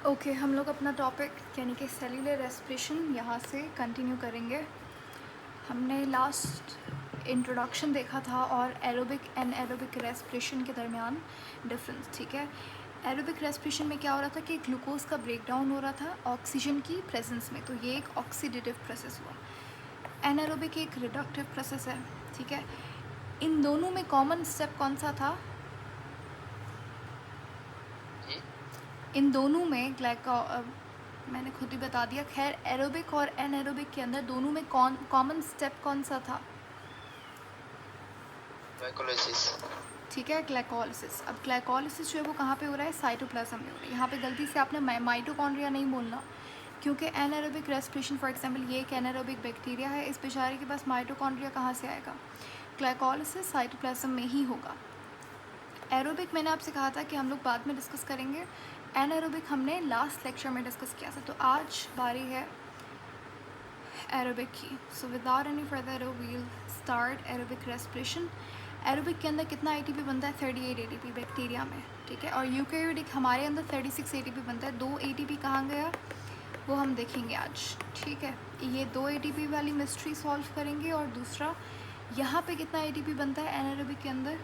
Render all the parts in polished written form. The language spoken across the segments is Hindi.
ओके, हम लोग अपना टॉपिक यानी कि सेल्यूलर रेस्पिरेशन यहाँ से कंटिन्यू करेंगे। हमने लास्ट इंट्रोडक्शन देखा था और एरोबिक एंड एरोबिक रेस्पिरेशन के दरमियान डिफरेंस, ठीक है। एरोबिक रेस्पिरेशन में क्या हो रहा था कि ग्लूकोज का ब्रेकडाउन हो रहा था ऑक्सीजन की प्रेजेंस में, तो ये एक ऑक्सीडेटिव प्रोसेस हुआ। एनारोबिक एक रिडक्टिव प्रोसेस है, ठीक है। इन दोनों में कॉमन स्टेप कौन सा था? जी। इन दोनों में मैंने खुद ही बता दिया। खैर, एरोबिक और एनएरोबिक के अंदर दोनों में कॉमन स्टेप कौन सा था? ग्लाइकोलाइसिस। ठीक है, ग्लाइकोलिसिस। अब ग्लाइकोलिसिस जो है वो कहाँ पे हो रहा है? साइटोप्लाज्म में हो रहा है। यहाँ पे गलती से आपने माइटोकॉन्ड्रिया नहीं बोलना, क्योंकि एनारोबिक रेस्पिरेशन, फॉर एग्जांपल ये एक एनारोबिक बैक्टीरिया है, इस बेचारे के पास माइटोकॉन्ड्रिया कहाँ से आएगा? ग्लाइकोलिसिस साइटोप्लाज्म में ही होगा। एरोबिक मैंने आपसे कहा था कि हम लोग बाद में डिस्कस करेंगे। एनारोबिक हमने लास्ट लेक्चर में डिस्कस किया था, तो आज बारी है एरोबिक की। So without any further ado we'll start aerobic respiration. Aerobic के अंदर कितना एटीपी बनता है? 38 एटीपी बैक्टीरिया में, ठीक है। और यूकैरियोटिक हमारे अंदर 36 एटीपी बनता है। 2 एटीपी कहाँ गया वो हम देखेंगे आज, ठीक है। ये 2 एटीपी वाली मिस्ट्री सॉल्व करेंगे। और दूसरा, यहाँ पे कितना एटीपी बनता है एनारोबिक के अंदर?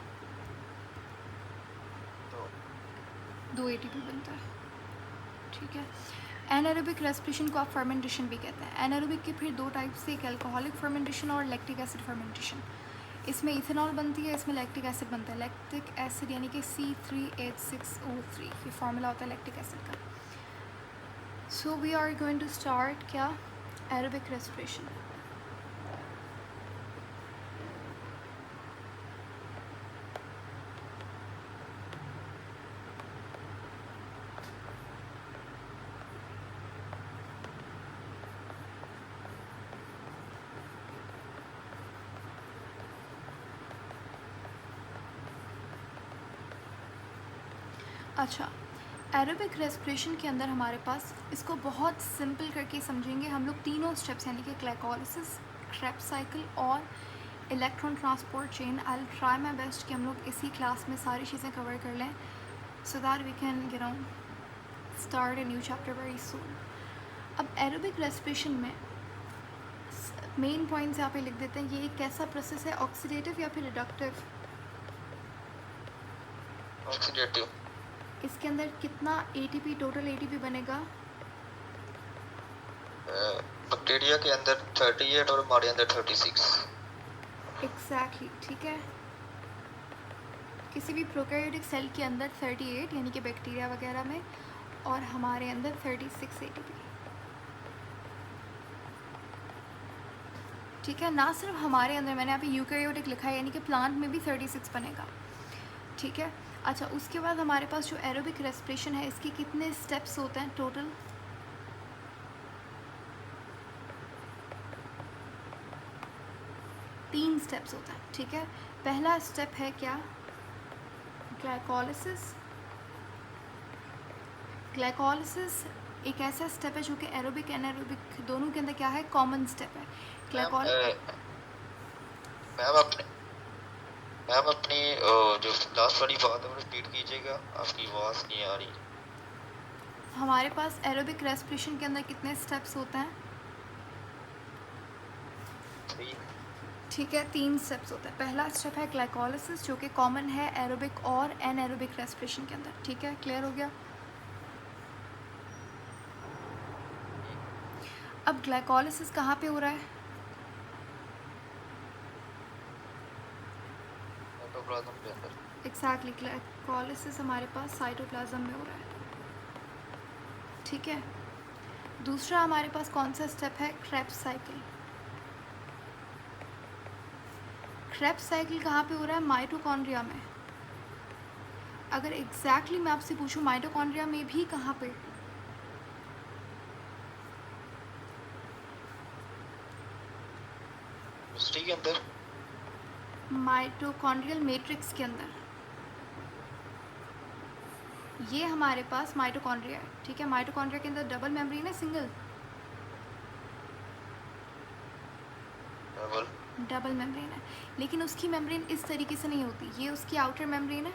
2 एटीपी बनता है, ठीक है। एनारोबिक रेस्पिरेशन को आप फर्मेंटेशन भी कहते हैं। एनारोबिक के फिर 2 टाइप्स से, एक अल्कोहलिक फर्मेंटेशन और लैक्टिक एसिड फर्मेंटेशन। इसमें इथेनॉल बनती है, इसमें लैक्टिक एसिड बनता है। लैक्टिक एसिड यानी कि C3H6O3, ये फार्मूला होता है लैक्टिक एसिड का। So we are going to start क्या? Aerobic respiration. अच्छा, एरोबिक रेस्पिरेशन के अंदर हमारे पास, इसको बहुत सिंपल करके समझेंगे हम लोग, तीनों स्टेप्स यानी कि ग्लाइकोलिसिस, क्रेब्स साइकिल और electron transport chain. I will try my best कि हम लोग इसी क्लास में सारी चीज़ें कवर कर लें, so that we can start a new chapter very soon. अब एरोबिक रेस्पिरेशन में मेन पॉइंट्स यहाँ पे लिख देते हैं। ये एक कैसा प्रोसेस है? ऑक्सीडेटिव या फिर रिडक्टिव? ऑक्सीडेटिव। इसके अंदर कितना एटीपी, टोटल एटीपी बनेगा? बैक्टीरिया के अंदर 38 और हमारे अंदर 36। एग्जैक्टली, ठीक है। किसी भी प्रोकैरियोटिक सेल के अंदर 38 यानी कि बैक्टीरिया वगैरह में, और हमारे अंदर 36 एटीपी, ठीक है। ना सिर्फ हमारे अंदर, मैंने यहाँ पे यूकैरियोटिक लिखा है, यानी कि प्लांट में भी 36 बनेगा, ठीक है। अच्छा, उसके बाद हमारे पास जो एरोबिक रेस्पिरेशन है, इसके कितने स्टेप्स होते हैं टोटल? 3 स्टेप्स होता है, ठीक है। पहला स्टेप है क्या? ग्लाइकोलिसिस। ग्लाइकोलिसिस एक ऐसा स्टेप है जो कि एरोबिक एनारोबिक दोनों के अंदर क्या है? कॉमन स्टेप है। मैम अपनी जो लास्ट वाली बात है वो रिपीट कीजिएगा, आपकी आवाज़ नहीं आ रही। हमारे पास एरोबिक रेस्पिरेशन के अंदर कितने स्टेप्स होते हैं? ठीक है, 3 स्टेप्स होते हैं। पहला स्टेप है ग्लाइकोलिसिस, जो कि कॉमन है एरोबिक और एनारोबिक रेस्पिरेशन के अंदर, ठीक है। क्लियर हो गया? अब ग्लाइकोलिसिस कहाँ पे हो रहा है? साइटोप्लाज्म के अंदर। एग्जैक्टली, ग्लाइकोलिसिस हमारे पास साइटोप्लाज्म में हो रहा है, ठीक है। दूसरा हमारे पास कौन सा स्टेप है? Krebs cycle. क्रेब्स साइकिल कहाँ पे हो रहा है? माइटोकॉन्ड्रिया में। अगर एग्जैक्टली मैं आपसे पूछूं माइटोकॉन्ड्रिया में भी कहाँ पे? मिस्ट्री के अंदर। माइटोकॉन्ड्रियल मैट्रिक्स के अंदर। ये हमारे पास माइटोकॉन्ड्रिया है, ठीक है। माइटोकॉन्ड्रिया के अंदर डबल मेम्ब्रेन है, सिंगल? डबल मेम्ब्रेन है, लेकिन उसकी मेम्ब्रेन इस तरीके से नहीं होती। ये उसकी आउटर मेम्ब्रेन है,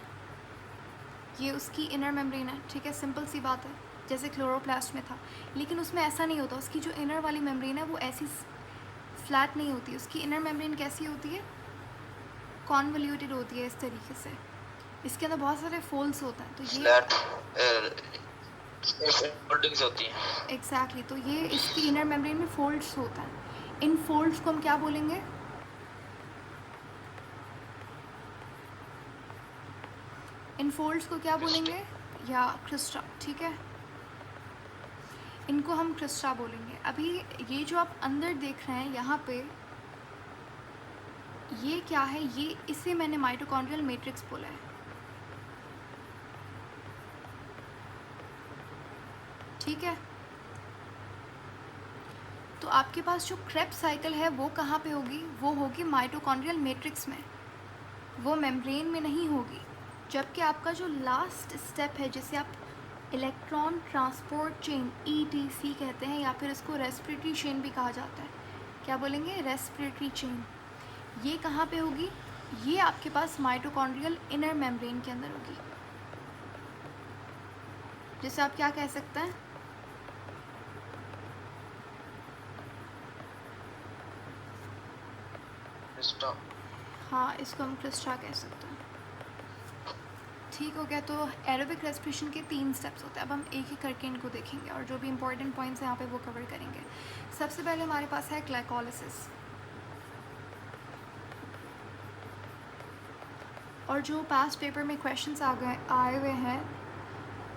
ये उसकी इनर मेम्ब्रेन है, ठीक है। सिंपल सी बात है। जैसे क्लोरोप्लास्ट में था, लेकिन उसमें ऐसा नहीं होता। उसकी जो इनर वाली मेम्ब्रेन है वो ऐसी फ्लैट नहीं होती, उसकी इनर मेम्ब्रेन कैसी होती है, कॉन्वोल्यूटेड होती है इस तरीके से। इसके अंदर बहुत सारे फोल्ड्स होता है, तो ये फ्लैट फोल्डिंग्स होती हैं। एग्जैक्टली तो ये इसकी इनर मेम्ब्रेन में फोल्ड्स होता है। इन फोल्ड्स को हम क्या बोलेंगे, इन फोल्ड्स को क्या बोलेंगे, या क्रिस्टा, ठीक है, इनको हम क्रिस्टा बोलेंगे। अभी ये जो आप अंदर देख रहे हैं यहाँ पे, ये क्या है, ये इसे मैंने माइटोकॉन्ड्रियल मैट्रिक्स बोला है, ठीक है। तो आपके पास जो क्रेब्स साइकिल है वो कहाँ पे होगी, वो होगी माइटोकॉन्ड्रियल मैट्रिक्स में, वो मेम्ब्रेन में नहीं होगी। जबकि आपका जो लास्ट स्टेप है, जिसे आप इलेक्ट्रॉन ट्रांसपोर्ट चेन ETC कहते हैं, या फिर इसको रेस्पिरेटरी चेन भी कहा जाता है, क्या बोलेंगे, रेस्पिरेटरी चेन, ये कहाँ पे होगी, ये आपके पास माइटोकॉन्ड्रियल इनर मेम्ब्रेन के अंदर होगी, जिसे आप क्या कह सकते हैं, क्रिस्टा। हाँ, इसको हम क्रिस्टा कह सकते हैं। ठीक हो गया। तो एरोबिक रेस्पिरेशन के 3 स्टेप्स होते हैं। अब हम एक एक करके इनको देखेंगे और जो भी इंपॉर्टेंट पॉइंट्स हैं यहाँ पे वो कवर करेंगे। सबसे पहले हमारे पास है ग्लाइकोलिसिस, और जो पास्ट पेपर में क्वेश्चंस आए हुए हैं,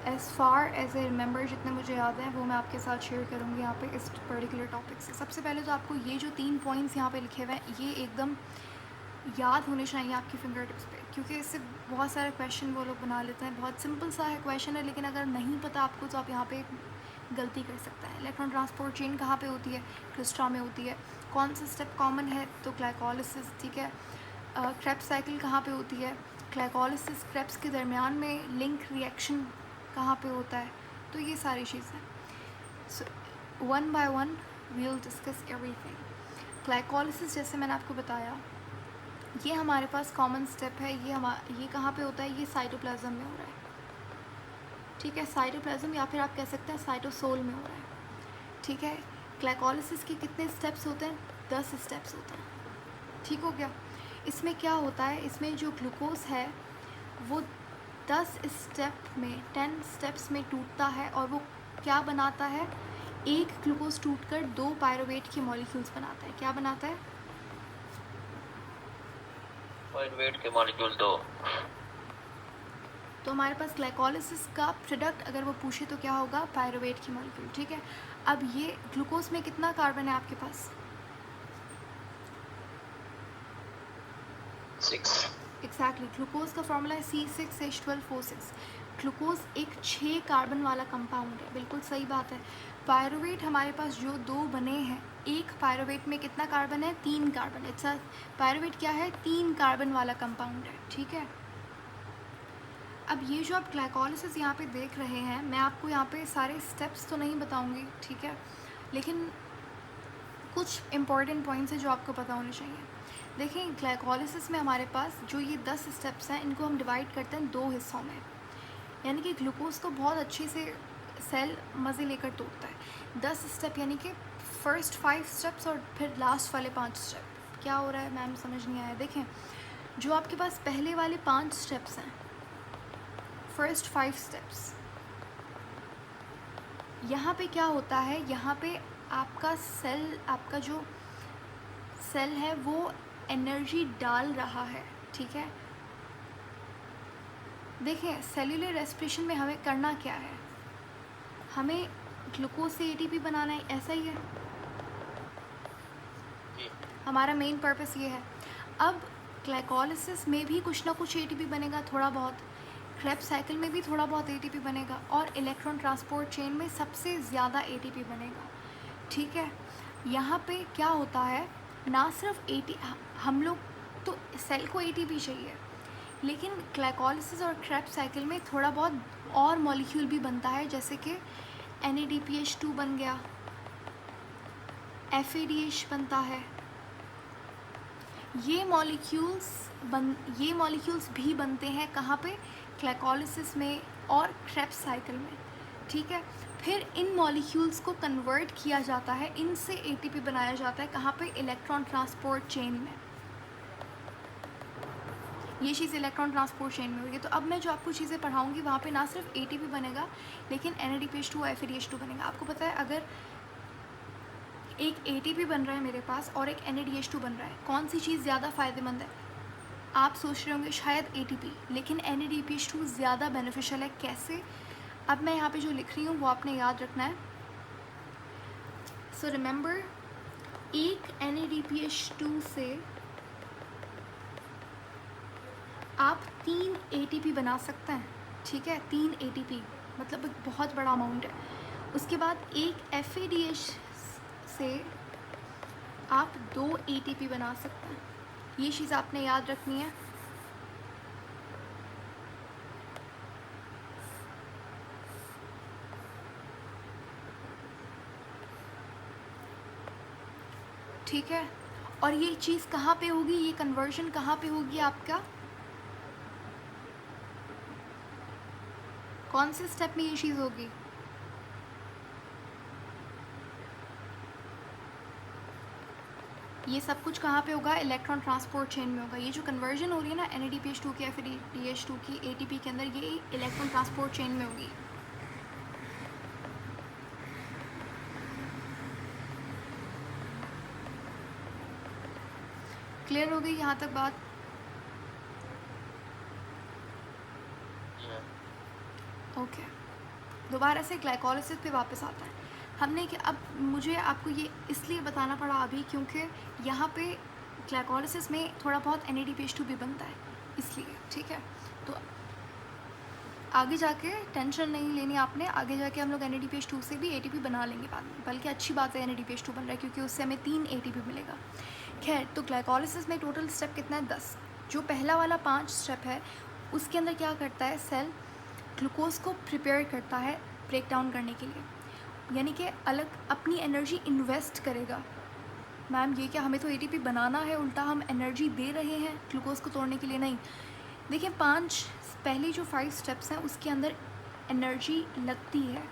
as far as I remember, जितने मुझे याद हैं वो मैं आपके साथ शेयर करूँगी यहाँ पे इस पर्टिकुलर टॉपिक से। सबसे पहले तो आपको ये जो 3 पॉइंट्स यहाँ पे लिखे हुए हैं, ये एकदम याद होने चाहिए आपकी फिंगर टिप्स पे, क्योंकि इससे बहुत सारे क्वेश्चन वो लोग बना लेते हैं। बहुत सिंपल सा है क्वेश्चन है, लेकिन अगर नहीं पता आपको तो आप यहाँ पे गलती कर सकते हैं। इलेक्ट्रॉन ट्रांसपोर्ट चेन कहाँ पे होती है, क्रिस्टा में होती है। कौन सा स्टेप कॉमन है, तो ग्लाइकोलिसिस, ठीक है। क्रेब्स साइकिल कहाँ पे होती है, ग्लाइकोलिसिस क्रेब्स के दरमियान में लिंक रिएक्शन कहाँ पे होता है, तो ये सारी चीज़ें। So 1 by 1 we will discuss everything. Glycolysis जैसे मैंने आपको बताया, ये हमारे पास कॉमन स्टेप है। ये कहाँ पे होता है, ये साइटोप्लाज्म में हो रहा है, ठीक है, साइटोप्लाज्म, या फिर आप कह सकते हैं साइटोसोल में हो रहा है, ठीक है। ग्लाइकोलिसिस के कितने स्टेप्स होते हैं, 10 स्टेप्स होते हैं, ठीक हो गया। इसमें क्या होता है, इसमें जो ग्लूकोज है वो 10 स्टेप में 10 स्टेप्स में टूटता है, और वो क्या बनाता है, एक ग्लूकोज टूटकर 2 पायरुवेट के मॉलिक्यूल्स बनाता है। क्या बनाता है, पायरुवेट के मॉलिक्यूल 2। तो हमारे पास ग्लाइकोलिसिस का प्रोडक्ट अगर वो पूछे तो क्या होगा, पायरुवेट की मॉलिक्यूल, ठीक है। अब ये ग्लूकोज में कितना कार्बन है आपके पास, 6। एग्जैक्टली, ग्लूकोज का फॉर्मूला है C6H12O6। ग्लूकोज एक 6 कार्बन वाला कंपाउंड है, बिल्कुल सही बात है। पायरुवेट हमारे पास जो 2 बने हैं, एक पायरुवेट में कितना कार्बन है, 3 कार्बन। इट्स पायरुवेट क्या है, 3 कार्बन वाला कंपाउंड है, ठीक है। अब ये जो आप ग्लाइकोलिसिस यहाँ पे देख रहे हैं, मैं आपको यहाँ पे सारे स्टेप्स तो नहीं बताऊँगी, ठीक है, लेकिन कुछ इम्पॉर्टेंट पॉइंट्स हैं जो आपको पता होने चाहिए। देखिए, ग्लाइकोलिसिस में हमारे पास जो ये 10 स्टेप्स हैं, इनको हम डिवाइड करते हैं 2 हिस्सों में, यानी कि ग्लूकोज को बहुत अच्छे से सेल मज़े लेकर तोड़ता है। 10 स्टेप यानी कि फर्स्ट 5 स्टेप्स और फिर लास्ट वाले 5 स्टेप। क्या हो रहा है मैम, समझ नहीं आया। देखें, जो आपके पास पहले वाले 5 स्टेप्स हैं, फर्स्ट 5 स्टेप्स, यहाँ पे क्या होता है, यहाँ पे आपका सेल, आपका जो सेल है वो एनर्जी डाल रहा है, ठीक है। देखिए, सेल्यूलर रेस्पिरेशन में हमें करना क्या है, हमें ग्लूकोज से ATP बनाना है, ऐसा ही है, हमारा मेन पर्पस ये है। अब ग्लाइकोलिसिस में भी कुछ ना कुछ ATP बनेगा, थोड़ा बहुत, क्रेब्स साइकिल में भी थोड़ा बहुत ATP बनेगा, और इलेक्ट्रॉन ट्रांसपोर्ट चेन में सबसे ज़्यादा ATP बनेगा, ठीक है। यहाँ पे क्या होता है, ना सिर्फ हम लोग तो सेल को ATP चाहिए, लेकिन ग्लाइकोलिसिस और क्रेब्स साइकिल में थोड़ा बहुत और मॉलिक्यूल भी बनता है, जैसे कि NADPH2 बन गया, FADH बनता है। ये मॉलिक्यूल्स भी बनते हैं कहाँ पे, ग्लाइकोलिसिस में और क्रेब्स साइकिल में। ठीक है। फिर इन मॉलिक्यूल्स को कन्वर्ट किया जाता है, इनसे एटीपी बनाया जाता है। कहाँ पे? इलेक्ट्रॉन ट्रांसपोर्ट चेन में। ये चीज़ इलेक्ट्रॉन ट्रांसपोर्ट चेन में होगी। तो अब मैं जो आपको चीज़ें पढ़ाऊँगी वहाँ पे ना सिर्फ एटीपी बनेगा, लेकिन NADPH2 और FADH2 बनेगा। आपको पता है अगर एक एटीपी बन रहा है मेरे पास और एक NADH2 बन रहा है, कौन सी चीज़ ज़्यादा फ़ायदेमंद है? आप सोच रहे होंगे शायद एटीपी, लेकिन NADPH2 ज़्यादा बेनिफिशियल है। कैसे? अब मैं यहाँ पे जो लिख रही हूँ वो आपने याद रखना है। सो रिमेंबर, एक NADPH2 से आप 3 ATP बना सकते हैं, ठीक है। 3 ATP मतलब एक बहुत बड़ा अमाउंट है। उसके बाद एक FADH से आप 2 ATP बना सकते हैं। ये चीज़ आपने याद रखनी है। ठीक है। और ये चीज़ कहाँ पे होगी? ये कन्वर्जन कहाँ पे होगी आपका? कौन से स्टेप में ये चीज़ होगी? ये सब कुछ कहाँ पे होगा? इलेक्ट्रॉन ट्रांसपोर्ट चेन में होगा। ये जो कन्वर्जन हो रही है ना NADPH2 की FADH2 की ATP के अंदर, ये इलेक्ट्रॉन ट्रांसपोर्ट चेन में होगी। क्लियर हो गई यहाँ तक बात? ओके। दोबारा से ग्लाइकोलिसिस पे वापस आता है। हमने कि अब मुझे आपको ये इसलिए बताना पड़ा अभी क्योंकि यहाँ पे ग्लाइकोलिसिस में थोड़ा बहुत NADPH2 भी बनता है, इसलिए। ठीक है। तो आगे जाके टेंशन नहीं लेनी आपने, आगे जाके हम लोग NADPH2 से भी ATP बना लेंगे बाद में। बल्कि अच्छी बात है NADPH2 बन रहा है क्योंकि उससे हमें 3 ATP मिलेगा। खैर, तो ग्लाइकोलिसिस में टोटल स्टेप कितना है? 10। जो पहला वाला 5 स्टेप है उसके अंदर क्या करता है? सेल ग्लूकोज को प्रिपेयर करता है ब्रेक डाउन करने के लिए, यानी कि अलग अपनी एनर्जी इन्वेस्ट करेगा। मैम ये क्या, हमें तो ATP बनाना है, उल्टा हम एनर्जी दे रहे हैं ग्लूकोज को तोड़ने के लिए? नहीं। देखिए, पहले जो 5 स्टेप्स हैं उसके अंदर एनर्जी लगती है,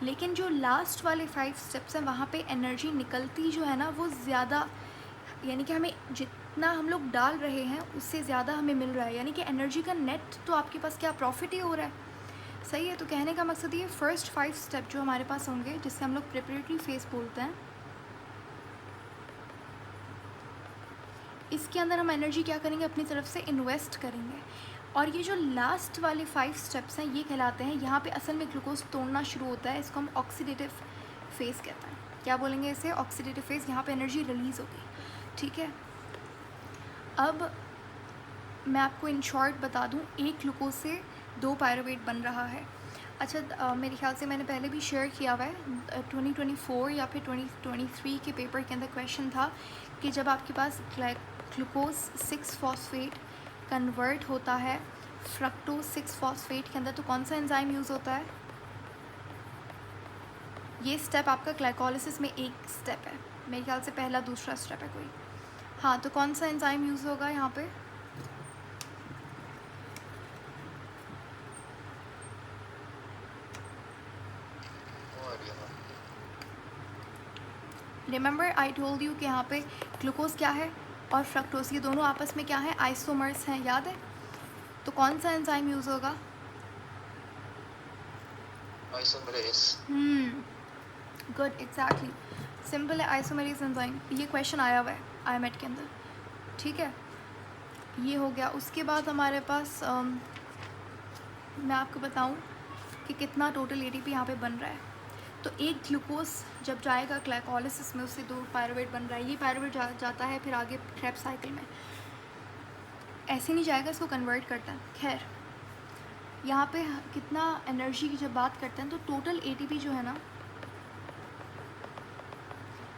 लेकिन जो लास्ट वाले 5 स्टेप्स हैं वहाँ पे एनर्जी निकलती जो है ना वो ज़्यादा, यानी कि हमें जितना हम लोग डाल रहे हैं उससे ज़्यादा हमें मिल रहा है। यानी कि एनर्जी का नेट तो आपके पास क्या प्रॉफिट ही हो रहा है। सही है। तो कहने का मकसद ये फर्स्ट 5 स्टेप जो हमारे पास होंगे, जिससे हम लोग प्रिपरेटरी फेज बोलते हैं, इसके अंदर हम एनर्जी क्या करेंगे? अपनी तरफ से इन्वेस्ट करेंगे। और ये जो लास्ट वाले 5 स्टेप्स हैं ये कहलाते हैं, यहाँ पे असल में ग्लूकोज तोड़ना शुरू होता है, इसको हम ऑक्सीडेटिव फेज़ कहते हैं। क्या बोलेंगे इसे? Oxidative phase. यहाँ पे एनर्जी रिलीज़ होगी। ठीक है। अब मैं आपको इन शॉर्ट बता दूँ, एक ग्लूकोज से 2 पायरुवेट बन रहा है। अच्छा, मेरे ख्याल से मैंने पहले भी शेयर किया हुआ है, 2024 या फिर 2023 के पेपर के अंदर क्वेश्चन था कि जब आपके पास ग्लूकोज 6-फॉस्फेट कन्वर्ट होता है फ्रक्टोज 6-फॉस्फेट के अंदर, तो कौन सा एंजाइम यूज़ होता है? ये स्टेप आपका ग्लाइकोलिसिस में एक स्टेप है, मेरे ख्याल से पहला दूसरा स्टेप है कोई। हाँ, तो कौन सा एंजाइम यूज़ होगा यहाँ पे? रिमेंबर आई टोल्ड यू कि यहाँ पे ग्लूकोज क्या है और फ्रक्टोज, ये दोनों आपस में क्या है? आइसोमर्स हैं, याद है? तो कौन सा एंजाइम यूज़ होगा? आइसोमेरेज। गुड, एग्जैक्टली, सिंपल है, आइसोमेरेज एंजाइम। ये क्वेश्चन आया हुआ है IMET के अंदर। ठीक है, ये हो गया। उसके बाद हमारे पास मैं आपको बताऊं कि कितना टोटल ATP यहाँ पे बन रहा है। तो एक ग्लूकोज जब जाएगा ग्लाइकोलिसिस में, उससे 2 पायरुवेट बन रहा है। ये पायरुवेट जाता है फिर आगे क्रेब्स साइकिल में, ऐसे नहीं जाएगा, इसको कन्वर्ट करता है। खैर, यहाँ पे कितना एनर्जी की जब बात करते हैं तो टोटल ATP जो है ना,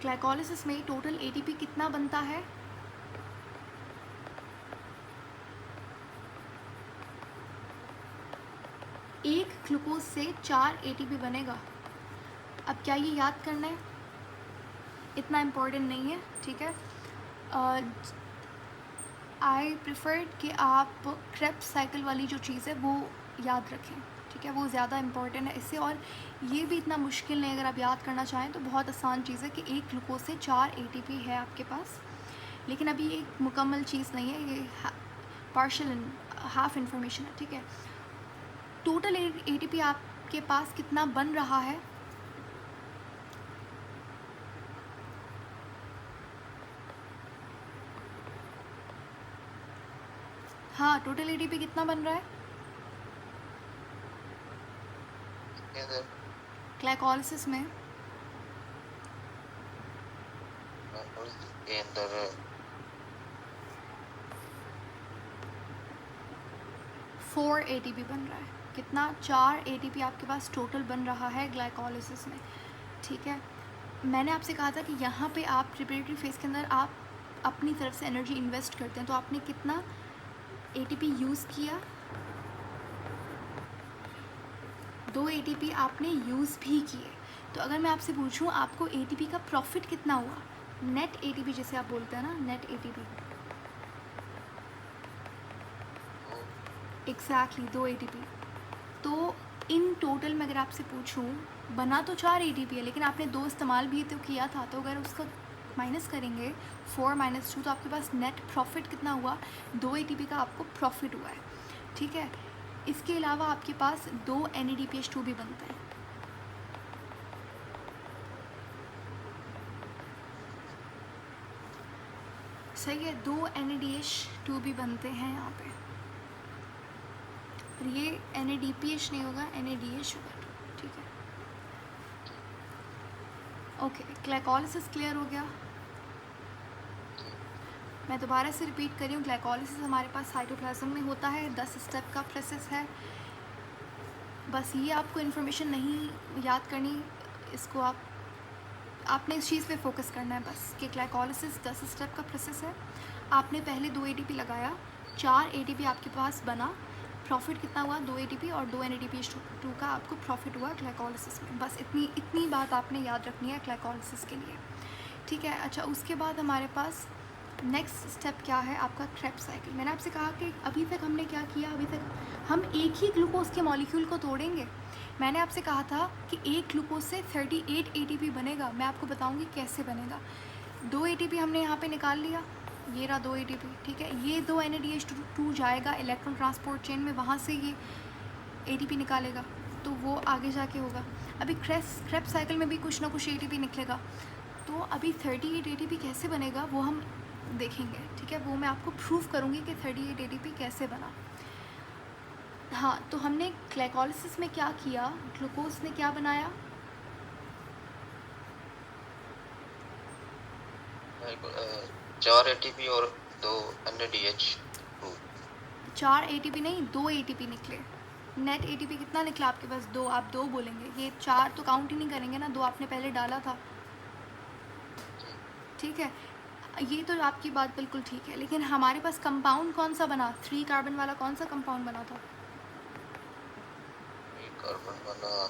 ग्लाइकोलिसिस में टोटल ATP कितना बनता है? एक ग्लूकोज से 4 ATP बनेगा। अब क्या ये याद करना है? इतना इम्पोर्टेंट नहीं है। ठीक है। आई प्रिफर्ड कि आप क्रेब्स साइकिल वाली जो चीज़ है वो याद रखें, ठीक है, वो ज़्यादा इम्पॉर्टेंट है इससे। और ये भी इतना मुश्किल नहीं, अगर आप याद करना चाहें तो बहुत आसान चीज़ है कि एक ग्लूकोज से 4 ATP है आपके पास। लेकिन अभी एक मुकम्मल चीज़ नहीं है, ये पार्शल हाफ इन्फॉर्मेशन है, ठीक है। टोटल ATP आपके पास कितना बन रहा है, हाँ टोटल ATP कितना बन रहा है कितने अंदर? ग्लाइकोलिसिस में? के अंदर 4 ATP बन रहा है। कितना? 4 ATP आपके पास टोटल बन रहा है ग्लाइकोलिसिस में, ठीक है। मैंने आपसे कहा था कि यहाँ पे आप प्रिपरेटरी फेज़ के अंदर आप अपनी तरफ से एनर्जी इन्वेस्ट करते हैं, तो आपने कितना ATP यूज़ किया? 2 ATP आपने यूज़ भी किए। तो अगर मैं आपसे पूछूं आपको ATP का प्रॉफिट कितना हुआ, नेट ATP जिसे आप बोलते हैं ना, नेट ATP, एग्जैक्टली 2 ATP। तो इन टोटल में अगर आपसे पूछूं, बना तो 4 ATP है लेकिन आपने 2 इस्तेमाल भी तो किया था, तो अगर उसका माइनस करेंगे 4 - 2 तो आपके पास नेट प्रॉफिट कितना हुआ? 2 ATP का आपको प्रॉफिट हुआ है, ठीक है। इसके अलावा आपके पास 2 NADPH2 भी बनते हैं, सही है, 2 NADH2 भी बनते हैं यहाँ पे। और ये NADPH नहीं होगा, NADH होगा, ठीक है। ओके, ग्लाइकोलिसिस क्लियर हो गया। मैं दोबारा से रिपीट कर रही हूँ, ग्लाइकोलिसिस हमारे पास साइटोप्लाज्म में होता है, 10 स्टेप का प्रोसेस है। बस ये आपको इन्फॉर्मेशन नहीं याद करनी, इसको आपने इस चीज़ पे फोकस करना है बस कि ग्लाइकोलिसिस 10 स्टेप का प्रोसेस है। आपने पहले 2 ATP लगाया, 4 ATP आपके पास बना, प्रॉफिट कितना हुआ? 2 ATP और 2 NADPH2 का आपको प्रॉफिट हुआ ग्लाइकोलिसिस में। बस इतनी बात आपने याद रखनी है ग्लाइकोलिसिस के लिए, ठीक है। अच्छा, उसके बाद हमारे पास नेक्स्ट स्टेप क्या है? आपका क्रेब्स साइकिल। मैंने आपसे कहा कि अभी तक हमने क्या किया, अभी तक हम एक ही ग्लूकोज के मॉलिक्यूल को तोड़ेंगे। मैंने आपसे कहा था कि एक ग्लूकोज से 38 ATP बनेगा, मैं आपको बताऊंगी कैसे बनेगा। 2 ATP हमने यहाँ पे निकाल लिया, ये रहा 2 ATP, ठीक है। ये 2 NADH2 जाएगा इलेक्ट्रॉन ट्रांसपोर्ट चेन में, वहाँ से ये ATP निकालेगा, तो वो आगे जाके होगा। अभी क्रेब्स साइकिल में भी कुछ ना कुछ ATP निकलेगा, तो अभी 38 ATP कैसे बनेगा वो हम देखेंगे, ठीक है। वो मैं आपको प्रूव करूँगी कि 38 ATP कैसे बना। हाँ, तो हमने ग्लाइकोलिसिस में क्या किया, ग्लूकोज ने क्या बनाया? 4 ATP और 2 NADH2। 4 ATP नहीं, 2 ATP निकले। नेट ATP कितना निकला आपके पास? 2। आप 2 बोलेंगे, ये 4 तो काउंट ही नहीं करेंगे ना, 2 आपने पहले डाला था, ठीक है। ये तो आपकी बात बिल्कुल ठीक है, लेकिन हमारे पास कंपाउंड कौन सा बना? 3 कार्बन वाला कौन सा कंपाउंड बना था? कार्बन बना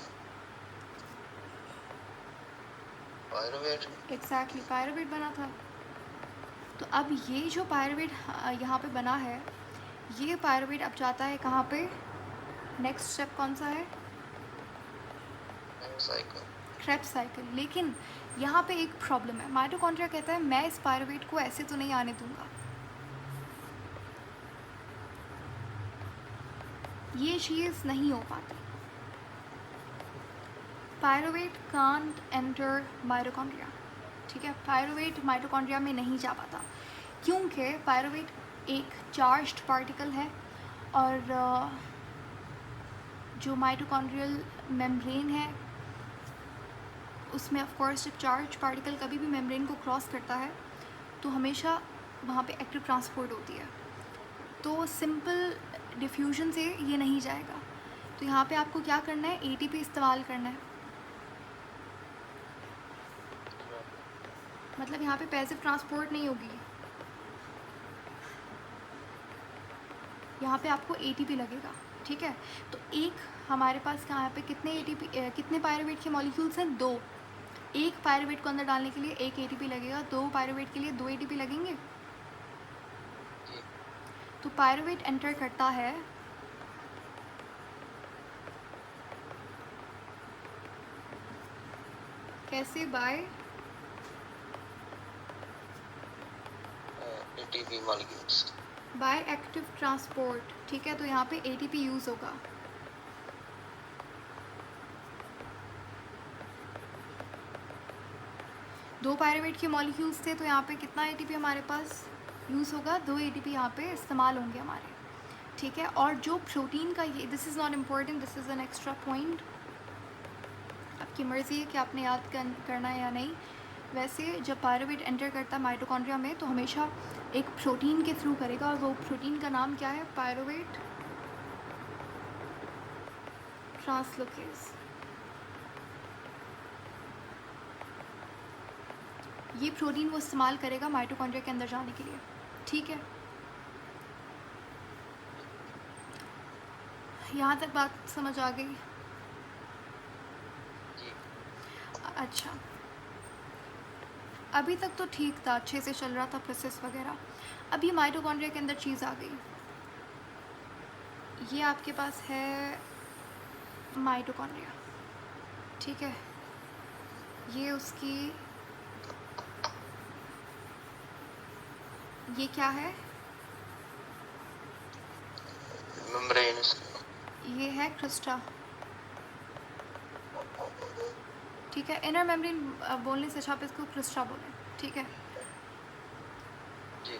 पायरुवेट। एग्जैक्टली, पायरुवेट बना था। तो अब ये जो पायरुवेट यहाँ पे बना है, ये पायरुवेट अब जाता है कहाँ पे? नेक्स्ट स्टेप कौन सा है? Cycle, Krebs cycle. लेकिन यहाँ पे एक प्रॉब्लम है, माइटोकॉन्ड्रिया कहता है मैं इस पायरुवेट को ऐसे तो नहीं आने दूंगा, ये चीज़ नहीं हो पाती। पायरुवेट कांट एंटर माइटोकॉन्ड्रिया, ठीक है। पायरुवेट माइटोकॉन्ड्रिया में नहीं जा पाता, क्योंकि पायरुवेट एक चार्ज्ड पार्टिकल है, और जो माइटोकॉन्ड्रियल मेम्ब्रेन है उसमें ऑफ कोर्स जब चार्ज पार्टिकल कभी भी मेम्ब्रेन को क्रॉस करता है तो हमेशा वहाँ पे एक्टिव ट्रांसपोर्ट होती है, तो सिंपल डिफ्यूजन से ये नहीं जाएगा। तो यहाँ पे आपको क्या करना है? ATP इस्तेमाल करना है, मतलब यहाँ पे पैसिव ट्रांसपोर्ट नहीं होगी, यहाँ पे आपको ATP लगेगा, ठीक है। तो एक हमारे पास यहाँ पे कितने ATP कितने पायरुवेट के मॉलिक्यूल्स हैं? 2। एक पायरुवेट को अंदर डालने के लिए 1 ATP लगेगा, 2 पायरुवेट के लिए 2 ATP लगेंगे। तो पायरुवेट एंटर करता है कैसे? By ATP molecules. By active transport, ठीक है, तो यहाँ पे एटीपी यूज़ होगा। दो पायरुवेट के मॉलिक्यूल्स थे, तो यहाँ पे कितना एटीपी हमारे पास यूज़ होगा? 2 एटीपी यहाँ पे इस्तेमाल होंगे हमारे, ठीक है। और जो प्रोटीन का ये, this is not important, this is an extra point, आपकी मर्ज़ी है कि आपने याद करना है या नहीं। वैसे जब पायरुवेट एंटर करता है माइटोकॉन्ड्रिया में तो हमेशा एक प्रोटीन के थ्रू करेगा, और वो प्रोटीन का नाम क्या है? Pyruvate translocase. ये प्रोटीन वो इस्तेमाल करेगा माइटोकॉन्ड्रिया के अंदर जाने के लिए, ठीक है। यहाँ तक बात समझ आ गई? अच्छा, अभी तक तो ठीक था, अच्छे से चल रहा था प्रोसेस वगैरह। अभी माइटोकॉन्ड्रिया के अंदर चीज़ आ गई। ये आपके पास है माइटोकॉन्ड्रिया, ठीक है। ये उसकी, ये क्या है? मेम्ब्रेन। ये है क्रिस्टा, ठीक है। इनर मेम्ब्रेन बोलने से अच्छा आप इसको क्रिस्टा बोलें, ठीक है। जी।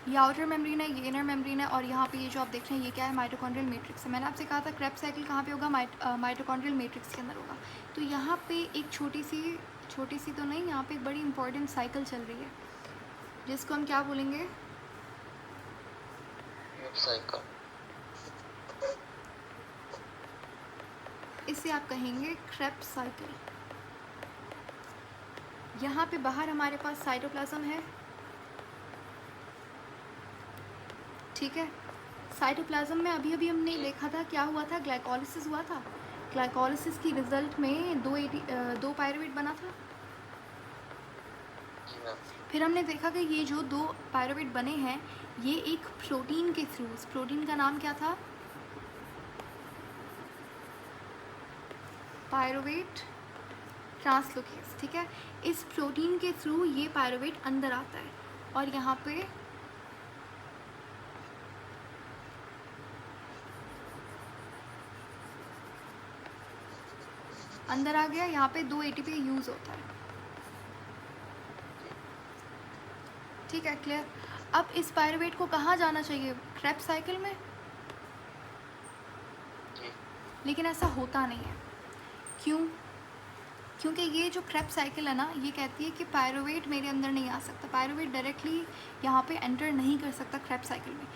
ये आउटर मेम्ब्रेन है, ये इनर मेम्ब्रेन है, और यहाँ पे ये जो आप देख रहे हैं ये क्या है? माइटोकॉन्ड्रियल मैट्रिक्स है। मैंने आपसे कहा था क्रेब्स साइकिल कहाँ पे होगा? माइटोकॉन्ड्रियल मैट्रिक्स के अंदर होगा। तो यहाँ पे एक छोटी सी तो नहीं, यहाँ पे एक बड़ी इंपॉर्टेंट साइकिल चल रही है, जिसको हम क्या बोलेंगे? साइकिल। इसे आप कहेंगे क्रेब्स साइकिल। यहाँ पे बाहर हमारे पास साइटोप्लाज्म है, ठीक है। साइटोप्लाज्म में अभी अभी हमने देखा था क्या हुआ था? ग्लाइकोलिसिस हुआ था। ग्लाइकोलिसिस की रिजल्ट में दो पायरुवेट बना था। फिर हमने देखा कि ये जो 2 पायरुवेट बने हैं ये एक प्रोटीन के थ्रू, उस प्रोटीन का नाम क्या था? पायरुवेट ट्रांसलोकेज, ठीक है। इस प्रोटीन के थ्रू ये पायरुवेट अंदर आता है, और यहाँ पे अंदर आ गया। यहाँ पे 2 एटीपी यूज़ होता है, ठीक है, क्लियर। अब इस पायरुवेट को कहाँ जाना चाहिए? क्रेब्स साइकिल में, लेकिन ऐसा होता नहीं है। क्यों? क्योंकि ये जो क्रेब्स साइकिल है ना, ये कहती है कि पायरुवेट मेरे अंदर नहीं आ सकता, पायरुवेट डायरेक्टली यहाँ पे एंटर नहीं कर सकता क्रेब्स साइकिल में।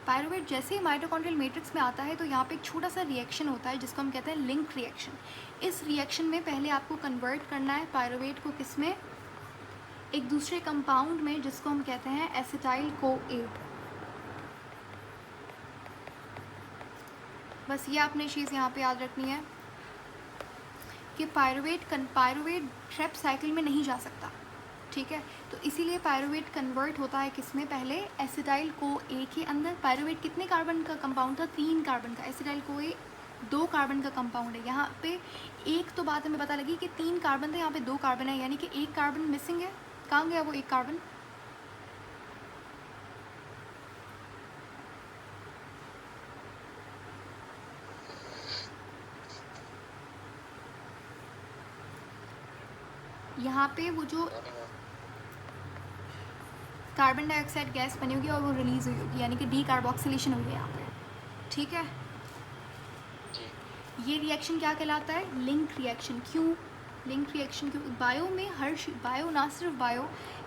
पायरुवेट जैसे ही माइटोकॉन्ड्रियल मैट्रिक्स में आता है तो यहाँ पे एक छोटा सा रिएक्शन होता है जिसको हम कहते हैं लिंक रिएक्शन। इस रिएक्शन में पहले आपको कन्वर्ट करना है पायरुवेट को किस में? एक दूसरे कंपाउंड में, जिसको हम कहते हैं एसिटाइल CoA। बस ये आपने चीज़ यहाँ पे याद रखनी है कि पायरुवेट क्रेब्स साइकिल में नहीं जा सकता, ठीक है। तो इसीलिए पायरुवेट कन्वर्ट होता है किस में? पहले एसिटाइल CoA के अंदर। पायरुवेट कितने कार्बन का कंपाउंड था? 3 कार्बन का। एसिटाइल CoA 2 कार्बन का कंपाउंड है। यहाँ पे एक तो बात हमें पता लगी कि 3 कार्बन थे, यहाँ पे 2 कार्बन है, यानी कि 1 कार्बन मिसिंग है। कहाँ गया वो 1 कार्बन? यहाँ पे वो जो कार्बन डाइऑक्साइड गैस बनी होगी और वो रिलीज़ हुई होगी, यानी कि डीकार्बोक्सिलेशन हुई है यहाँ पे, ठीक है। ये रिएक्शन क्या कहलाता है? Link reaction. क्यों लिंक रिएक्शन? क्यों? बायो में बायो, ना सिर्फ बायो,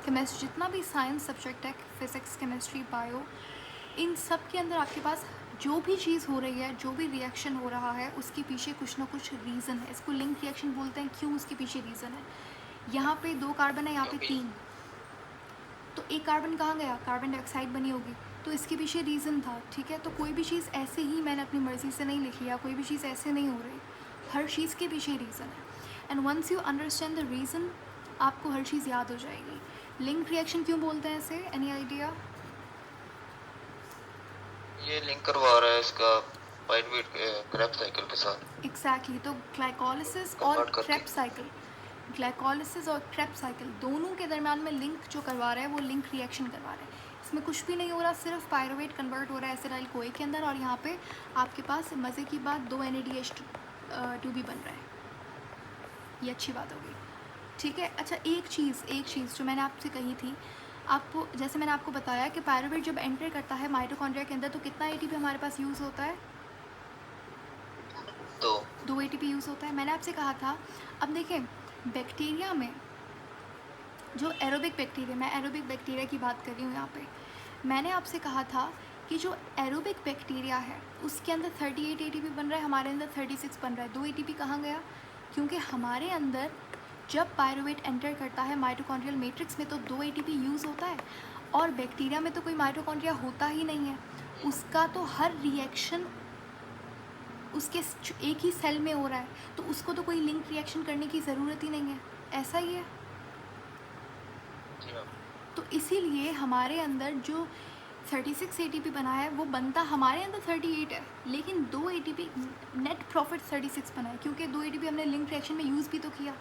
केमिस्ट्री, जितना भी साइंस सब्जेक्ट है, फिज़िक्स, केमिस्ट्री, बायो, इन सब के अंदर आपके पास जो भी चीज़ हो रही है, जो भी रिएक्शन हो रहा है, उसके पीछे कुछ ना कुछ रीज़न है। इसको लिंक रिएक्शन बोलते हैं। क्यों? उसके पीछे रीज़न है। यहाँ पे 2 कार्बन है, यहाँ पे 3, तो 1 कार्बन कहाँ गया? कार्बन डाइऑक्साइड बनी होगी, तो इसके पीछे रीज़न था, ठीक है। तो कोई भी चीज़ ऐसे ही मैंने अपनी मर्ज़ी से नहीं लिखी, या कोई भी चीज़ ऐसे नहीं हो रही, हर चीज़ के पीछे रीज़न है। And once you understand the reason, आपको हर चीज़ याद हो जाएगी। लिंक रिएक्शन क्यों बोलते हैं इसे? Any idea? ये लिंक करवा रहा है इसका पायरुवेट क्रेब्स साइकिल के साथ। एग्जैक्टली। तो ग्लाइकोलिसिस और क्रेब्स साइकिल ग्लाइकोलिसिस और क्रेब्स साइकिल दोनों के दरम्यान में लिंक जो करवा रहा है वो लिंक रिएक्शन करवा रहा है। इसमें कुछ भी नहीं हो रहा, सिर्फ पायरुवेट कन्वर्ट हो रहा है एसिटाइल कोए के अंदर, और यहाँ पे आपके पास मज़े की बात 2 NADH2 भी बन रहा है। ये अच्छी बात हो गई, ठीक है। अच्छा, एक चीज़ जो मैंने आपसे कही थी, आपको जैसे मैंने आपको बताया कि पायरुवेट जब एंटर करता है माइटोकॉन्ड्रिया के अंदर तो कितना ATP हमारे पास यूज़ होता है? 2 ATP यूज़ होता है। मैंने आपसे कहा था, अब देखें बैक्टीरिया में जो एरोबिक बैक्टीरिया, मैं एरोबिक बैक्टीरिया की बात कर रही हूँ यहाँ पे, मैंने आपसे कहा था कि जो एरोबिक बैक्टीरिया है उसके अंदर 38 ATP बन रहा है, हमारे अंदर 36 बन रहा है। 2 ATP कहाँ गया? क्योंकि हमारे अंदर जब पायरुवेट एंटर करता है माइटोकॉन्ड्रियल मैट्रिक्स में तो 2 ATP यूज़ होता है, और बैक्टीरिया में तो कोई माइटोकॉन्ड्रिया होता ही नहीं है, उसका तो हर रिएक्शन उसके एक ही सेल में हो रहा है, तो उसको तो कोई लिंक रिएक्शन करने की ज़रूरत ही नहीं है। ऐसा ही है। तो इसीलिए हमारे अंदर जो 36 ATP बना है वो बनता हमारे अंदर 38 है, लेकिन 2 ATP नेट प्रॉफिट 36 बना है, क्योंकि 2 ATP हमने लिंक रिएक्शन में यूज़ भी तो किया।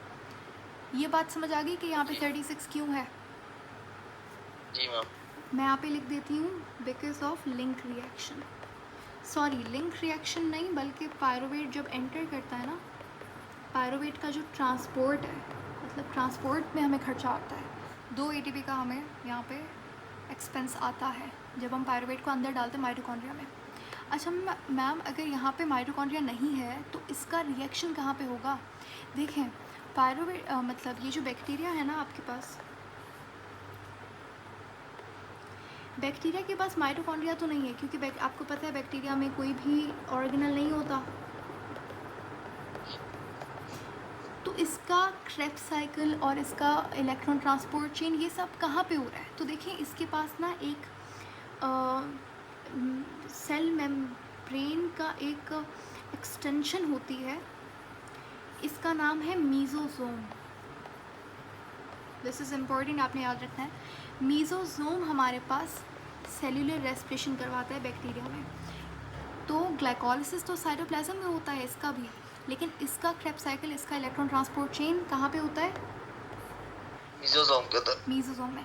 ये बात समझ आ गई कि यहाँ पे 36 क्यों है? जी मैम। मैं यहाँ पे लिख देती हूँ because of link reaction, sorry link reaction नहीं बल्कि पायरुवेट जब एंटर करता है ना, पायरुवेट का जो ट्रांसपोर्ट है, मतलब ट्रांसपोर्ट में हमें खर्चा आता है, 2 ATP का हमें यहाँ पे एक्सपेंस आता है जब हम पायरुवेट को अंदर डालते हैं माइटोकॉन्ड्रिया में। अच्छा मैम, अगर यहाँ पे माइटोकॉन्ड्रिया नहीं है तो इसका रिएक्शन कहाँ पे होगा? देखें पायरुवेट मतलब ये जो बैक्टीरिया है ना आपके पास, बैक्टीरिया के पास माइटोकॉन्ड्रिया तो नहीं है, क्योंकि आपको पता है बैक्टीरिया में कोई भी ऑर्गेनल नहीं होता। तो इसका क्रेब्स साइकिल और इसका इलेक्ट्रॉन ट्रांसपोर्ट चेन ये सब कहाँ पे हो रहा है? तो देखिए इसके पास ना एक सेल मेम्ब्रेन का एक एक्सटेंशन होती है, इसका नाम है मीज़ोज़ोम। दिस इज़ इम्पॉर्टेंट, आपने याद रखना है। मीज़ोज़ोम हमारे पास सेल्यूलर रेस्पिरेशन करवाता है बैक्टीरिया में। तो ग्लाइकोलिसिस तो साइटोप्लाज्म में होता है इसका भी, लेकिन इसका क्रेब्स साइकिल, इसका इलेक्ट्रॉन ट्रांसपोर्ट चेन कहाँ पे होता है? मीज़ोज़ोम के अंदर। मीज़ोज़ोम में।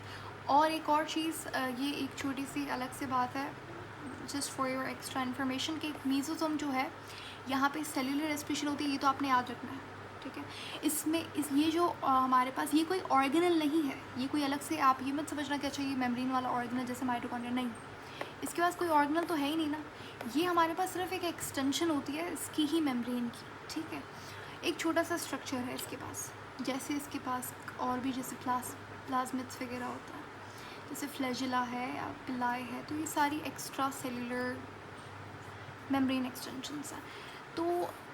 और एक और चीज़, ये एक छोटी सी अलग से बात है, just for your extra information, कि मीज़ोज़ोम जो है यहाँ पे सेल्यूलर रेस्पिरेशन होती है, ये तो आपने याद रखना है, ठीक है। इसमें ये जो हमारे पास ये कोई ऑर्गेनल नहीं है, ये कोई अलग से आप ये मत समझना कि अच्छा ये मेम्ब्रेन वाला ऑर्गेनल जैसे माइटोकॉन्ड्रिया, नहीं, इसके पास कोई ऑर्गेनल तो है ही नहीं ना। ये हमारे पास सिर्फ एक एक्सटेंशन होती है इसकी ही मेम्ब्रेन की, ठीक है। एक छोटा सा स्ट्रक्चर है इसके पास, जैसे इसके पास और भी जैसे प्लाज्मिड्स वगैरह होता है, जैसे फ्लैजिला है या पिलाई है, तो ये सारी एक्स्ट्रा सेल्यूलर मेम्ब्रेन एक्सटेंशंस हैं। तो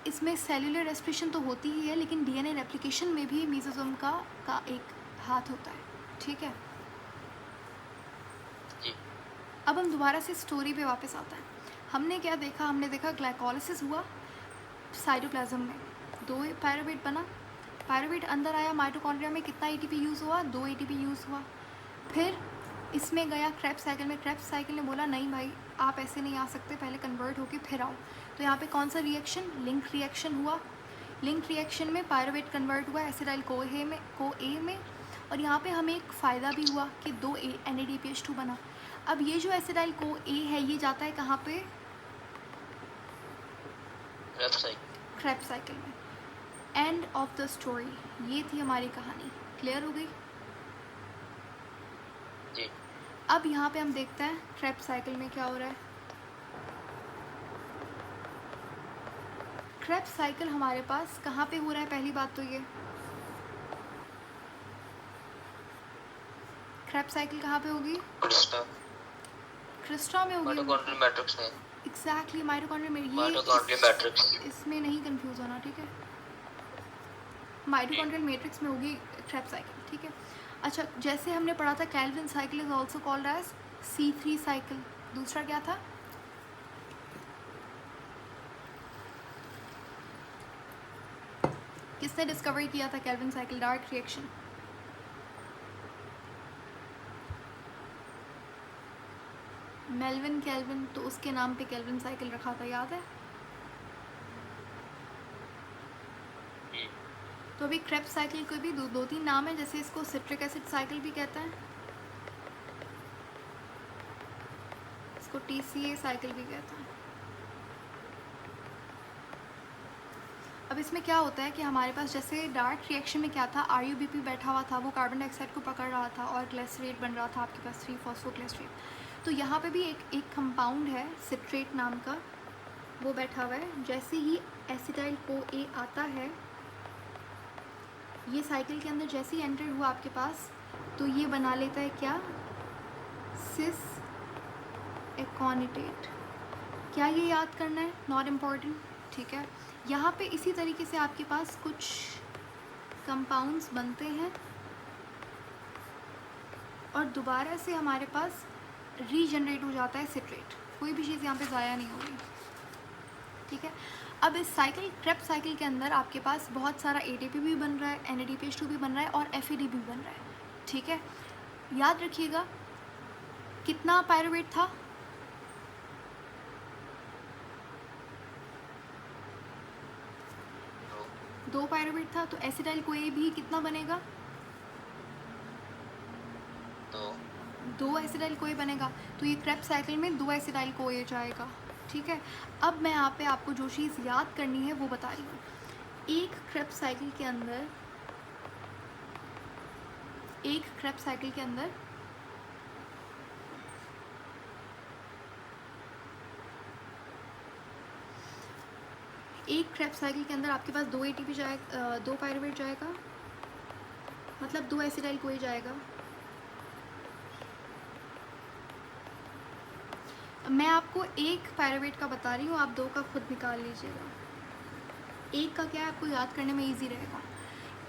इसमें सेल्यूलर रेस्पिरेशन तो होती ही है, लेकिन DNA रेप्लिकेशन में भी मीज़ोज़ोम का एक हाथ होता है, ठीक है। अब हम दोबारा से स्टोरी पे वापस आता है। हमने क्या देखा? हमने देखा ग्लाइकोलिसिस हुआ साइटोप्लाज्म में, 2 पायरुवेट बना, पायरुवेट अंदर आया माइटोकॉन्ड्रिया में, कितना ATP यूज़ हुआ? 2 ATP यूज़ हुआ। फिर इसमें गया क्रेब्स साइकिल में, क्रेब्स साइकिल ने बोला नहीं भाई आप ऐसे नहीं आ सकते, पहले कन्वर्ट होके फिर आओ। तो यहाँ पे कौन सा रिएक्शन? लिंक रिएक्शन हुआ। लिंक रिएक्शन में पायरुवेट कन्वर्ट हुआ एसिटाइल कोए में, और यहाँ पे हमें एक फ़ायदा भी हुआ कि 2 NADPH2 बना। अब ये जो एसिटाइल कोए है ये जाता है कहाँ पे? क्रेब्स साइकिल में। एंड ऑफ द स्टोरी, ये थी हमारी कहानी। क्लियर हो गई? जी। अब यहाँ पे हम देखते हैं क्रेब्स साइकिल में क्या हो रहा है। क्रेब्स साइकिल हमारे पास कहाँ पे हो रहा है? पहली बात तो ये, क्रेब्स साइकिल कहाँ पे होगी? क्रिस्टा में होगी, माइटोकॉन्ड्रियल मैट्रिक्स में। एग्जैक्टली, माइटोकॉन्ड्रिया में। माइटोकॉन्ड्रियल मैट्रिक्स इसमें नहीं कंफ्यूज होना, ठीक है। माइटोकॉन्ड्रियल मैट्रिक्स में होगी क्रेब्स साइकिल, ठीक है। अच्छा, जैसे हमने पढ़ा था Calvin cycle is also called as C3 cycle. दूसरा क्या था? किसने डिस्कवर किया था Calvin cycle? Dark reaction. Melvin Calvin, तो उसके नाम पे कैल्विन साइकिल रखा था, याद है? तो अभी क्रेब्स साइकिल के भी दो तीन नाम है, जैसे इसको सिट्रिक एसिड साइकिल भी कहते हैं, इसको TCA साइकिल भी कहते हैं। अब इसमें क्या होता है कि हमारे पास जैसे डायरेक्ट रिएक्शन में क्या था, RuBP बैठा हुआ था, वो कार्बन डाइऑक्साइड को पकड़ रहा था और ग्लिसरेट बन रहा था आपके पास 3-फॉस्फोग्लिसरेट। तो यहाँ पे भी एक कंपाउंड है सिट्रेट नाम का, वो बैठा हुआ है। जैसे ही एसिटाइल CoA आता है ये साइकिल के अंदर, जैसे ही एंटर हुआ आपके पास, तो ये बना लेता है क्या, सिस एकोनिटेट। क्या ये याद करना है, नॉट इम्पॉर्टेंट, ठीक है। यहाँ पे इसी तरीके से आपके पास कुछ कंपाउंड्स बनते हैं और दोबारा से हमारे पास रीजनरेट हो जाता है सिट्रेट। कोई भी चीज़ यहाँ पे ज़ाया नहीं हो रही, ठीक है। अब इस साइकिल क्रेब्स साइकिल के अंदर आपके पास बहुत सारा ATP भी बन रहा है, NADPH2 भी बन रहा है और FAD भी बन रहा है, ठीक है। याद रखिएगा कितना पायरुवेट था, दो पायरुवेट था। तो एसिटाइल CoA भी कितना बनेगा, दो एसिटाइल CoA बनेगा। तो ये क्रेब्स साइकिल में 2 एसिटाइल CoA जाएगा, ठीक है। अब मैं यहाँ पे आपको जो चीज़ याद करनी है वो बता रही हूँ। एक क्रेब्स साइकिल के अंदर एक क्रेब्स साइकिल के अंदर आपके पास 2 ATP जाएगा, 2 पायरुवेट जाएगा, मतलब 2 एसिटाइल CoA जाएगा। मैं आपको एक पायरुवेट का बता रही हूँ, आप 2 का खुद निकाल लीजिएगा। एक का क्या है, आपको याद करने में इजी रहेगा।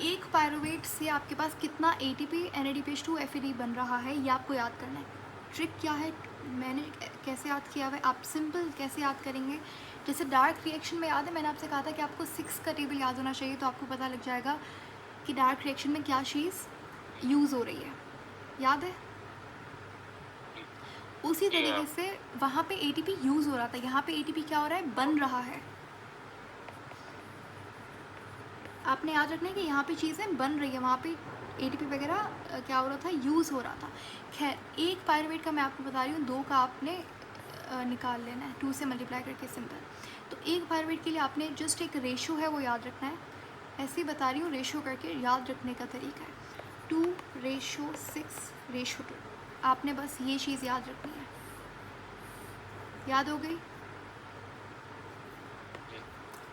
एक पायरुवेट से आपके पास कितना ATP, NADPH2, FAD बन रहा है, ये आपको याद करना है। ट्रिक क्या है, मैंने कैसे याद किया हुआ है, आप सिंपल कैसे याद करेंगे। जैसे डार्क रिएक्शन में याद है, मैंने आपसे कहा था कि आपको 6 का टेबल याद होना चाहिए, तो आपको पता लग जाएगा कि डार्क रिएक्शन में क्या चीज़ यूज़ हो रही है, याद है। उसी तरीके से वहाँ पे ATP यूज़ हो रहा था, यहाँ पे ATP क्या हो रहा है, बन रहा है। आपने याद रखना है कि यहाँ पे चीज़ें बन रही है, वहाँ पे ATP वगैरह क्या हो रहा था, यूज़ हो रहा था। खैर, एक पायरुवेट का मैं आपको बता रही हूँ, 2 का आपने निकाल लेना है 2 से मल्टीप्लाई करके, सिंपल। तो एक पायरुवेट के लिए आपने जस्ट एक रेशो है वो याद रखना है, ऐसे ही बता रही हूँ, रेशो करके याद रखने का तरीका है 2:6:2। आपने बस ये चीज़ याद रखनी है। याद हो गई,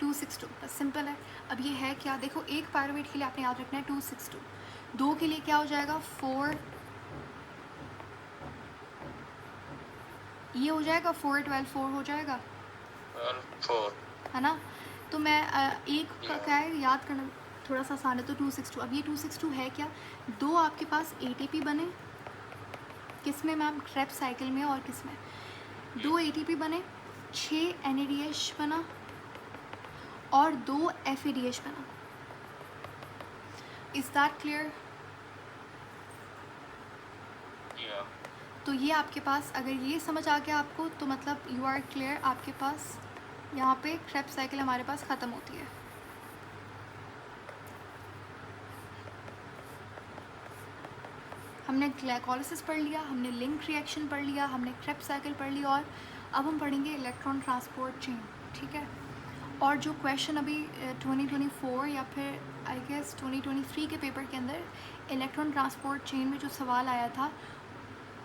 2:6:2, बस सिंपल है। अब ये है क्या, देखो एक पायरुवेट के लिए आपने याद रखना है 2:6:2, 2 के लिए क्या हो जाएगा 4, ये हो जाएगा 4:12, 4 हो जाएगा 4 है ना। तो मैं एक का क्या है याद करना थोड़ा सा आसान है, तो 2:6:2। अब ये 2:6:2 है क्या, 2 आपके पास ATP बने, किस में मैम, क्रेब्स साइकिल में, और किस में, 2 ATP बने, 6 NADH बना और 2 FADH बना। Is that clear. तो ये आपके पास, अगर ये समझ आ गया आपको, तो मतलब यू आर क्लियर। आपके पास यहाँ पे क्रेब्स साइकिल हमारे पास ख़त्म होती है। हमने ग्लाइकोलिसिस पढ़ लिया, हमने लिंक रिएक्शन पढ़ लिया, हमने क्रेब्स साइकिल पढ़ लिया, और अब हम पढ़ेंगे इलेक्ट्रॉन ट्रांसपोर्ट चेन, ठीक है। और जो क्वेश्चन अभी 2024 या फिर आई गेस 2023 के पेपर के अंदर इलेक्ट्रॉन ट्रांसपोर्ट चेन में जो सवाल आया था,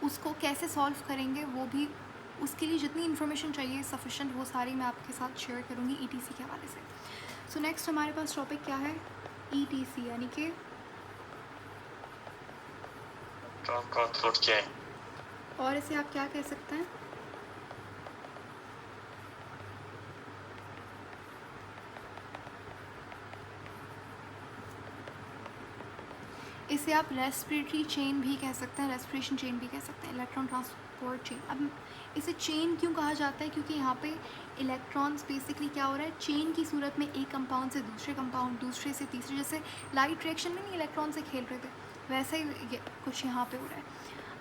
उसको कैसे सॉल्व करेंगे, वो भी, उसके लिए जितनी इन्फॉर्मेशन चाहिए सफिशेंट, वो सारी मैं आपके साथ शेयर करूँगी ETC के हवाले से। सो नेक्स्ट हमारे पास टॉपिक क्या है, ETC, यानी कि ट्रांसपोर्ट चेन। और इसे आप क्या कह सकते हैं, इसे आप रेस्पिरेटरी चेन भी कह सकते हैं, रेस्पिरेशन चेन भी कह सकते हैं, इलेक्ट्रॉन ट्रांसपोर्ट चेन। अब इसे चेन क्यों कहा जाता है, क्योंकि यहाँ पे इलेक्ट्रॉन्स बेसिकली क्या हो रहा है, चेन की सूरत में एक कंपाउंड से दूसरे कंपाउंड, दूसरे से तीसरे, जैसे लाइट रिएक्शन में नहीं इलेक्ट्रॉन से खेल रहे थे, वैसे ही ये कुछ यहाँ पे हो रहा है।